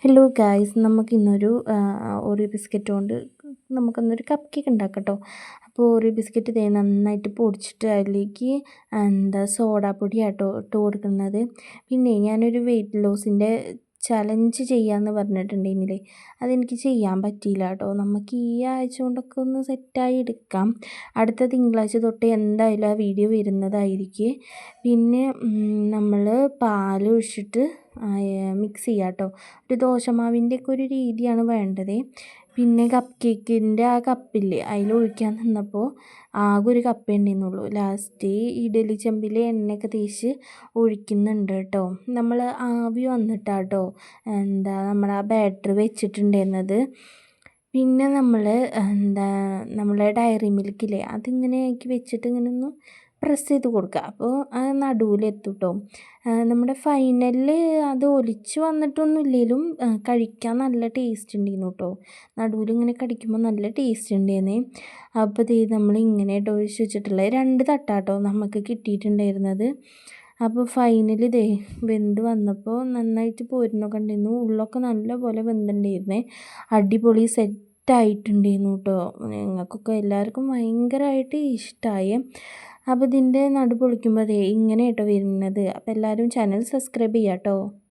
Hello guys നമുക്കിന്നൊരു Oreo biscuit കൊണ്ട് നമുക്കിന്നൊരു കപ്പ് കേക്ക് ഉണ്ടാക്കാം കേട്ടോ. അപ്പോൾ ഓറിയോ ബിസ്ക്കറ്റ് നന്നായിട്ട് പൊടിച്ചിട്ട് അതിലേക്ക് സോഡാപ്പൊടിയാട്ടോ ഇട്ട് കൊടുക്കുന്നത്. പിന്നെ ഞാനൊരു വെയിറ്റ് ലോസിൻ്റെ ചലഞ്ച് ചെയ്യാമെന്ന് പറഞ്ഞിട്ടുണ്ടെങ്കിലേ അതെനിക്ക് ചെയ്യാൻ പറ്റിയില്ല കേട്ടോ. നമുക്ക് ഈ ആഴ്ച കൊണ്ടൊക്കെ ഒന്ന് സെറ്റായി എടുക്കാം. അടുത്ത തിങ്കളാഴ്ച തൊട്ട് എന്തായാലും ആ വീഡിയോ വരുന്നതായിരിക്കും. പിന്നെ നമ്മൾ പാലൊഴിച്ചിട്ട് മിക്സ് ചെയ്യുക കേട്ടോ. ഒരു ദോശമാവിൻ്റെയൊക്കെ ഒരു രീതിയാണ് വേണ്ടത്. പിന്നെ കപ്പ് കേക്കിൻ്റെ ആ കപ്പില്ലേ അതിലൊഴിക്കാൻ നിന്നപ്പോൾ ആകെ ഒരു കപ്പേ ഉണ്ടായിരുന്നുള്ളൂ. ലാസ്റ്റ് ഇഡലി ചെമ്പിൽ എണ്ണയൊക്കെ തേച്ച് ഒഴിക്കുന്നുണ്ട് കേട്ടോ. നമ്മൾ ആവി വന്നിട്ടാട്ടോ നമ്മൾ ആ ബാറ്റർ വെച്ചിട്ടുണ്ടായിരുന്നത്. പിന്നെ നമ്മളെ ഡയറി മിൽക്കില്ലേ അതിങ്ങനെ ആക്കി വെച്ചിട്ട് ഇങ്ങനെ ഒന്ന് പ്രസ് ചെയ്ത് കൊടുക്കുക. അപ്പോൾ അത് നടുവിലെത്തും കേട്ടോ. നമ്മുടെ ഫൈനലിൽ അത് ഒലിച്ച് വന്നിട്ടൊന്നുമില്ലെങ്കിലും കഴിക്കാൻ നല്ല ടേസ്റ്റ് ഉണ്ടായിരുന്നു കേട്ടോ. നടുവിലിങ്ങനെ കടിക്കുമ്പോൾ നല്ല ടേസ്റ്റ് ഉണ്ടായിരുന്നേ. അപ്പോൾ നമ്മളിങ്ങനെ കേട്ടോ ഒഴിച്ച് വെച്ചിട്ടുള്ളത് 2 തട്ടാട്ടോ നമുക്ക് കിട്ടിയിട്ടുണ്ടായിരുന്നത്. അപ്പോൾ ഫൈനലി വെന്ത് വന്നപ്പോൾ നന്നായിട്ട് പോരുന്നൊക്കെ ഉണ്ടായിരുന്നു. ഉള്ളൊക്കെ നല്ലപോലെ വെന്തിട്ടുണ്ടായിരുന്നേ. അടിപൊളി സെറ്റായിട്ടുണ്ടായിരുന്നു കേട്ടോ. ഞങ്ങൾക്കൊക്കെ എല്ലാവർക്കും ഭയങ്കരമായിട്ട് ഇഷ്ടമായി. അപ്പോൾ ഇതിൻ്റെ നടു പൊളിക്കുമ്പോൾ ഇങ്ങനെ കേട്ടോ വരുന്നത്. അപ്പോൾ എല്ലാവരും ചാനൽ സബ്സ്ക്രൈബ് ചെയ്യാം കേട്ടോ.